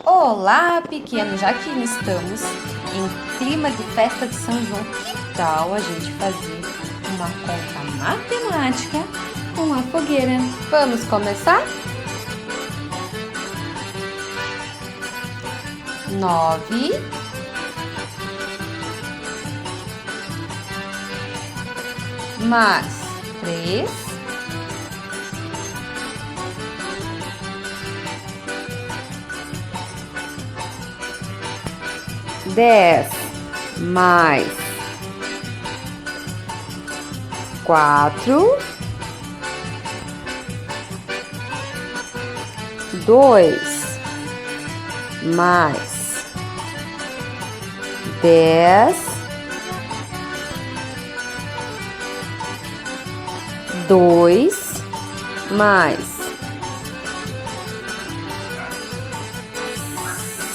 Olá, pequenos! Já que estamos em clima de festa de São João, que tal a gente fazer uma conta matemática com a fogueira? Vamos começar? 9 mais 3 10 mais 4 2 mais 10 2 mais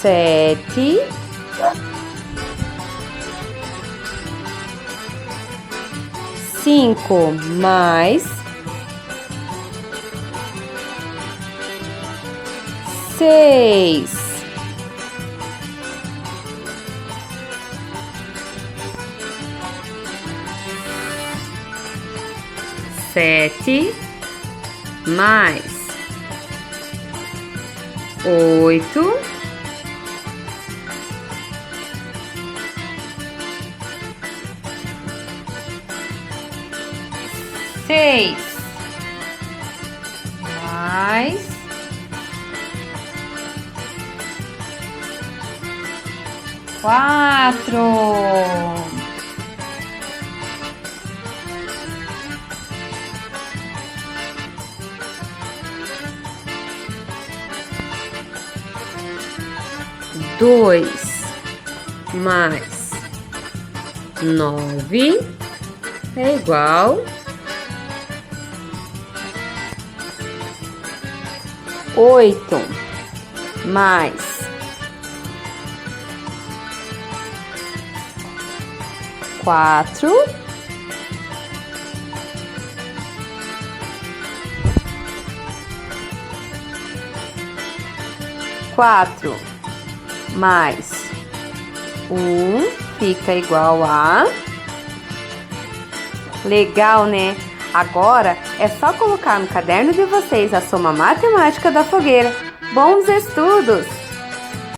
7 5 mais 6 7 mais 8 6 mais 4 2 mais 9 é igual 8 mais 4 4 mais 1 fica igual a... Legal, né? Agora é só colocar no caderno de vocês a soma matemática da fogueira. Bons estudos!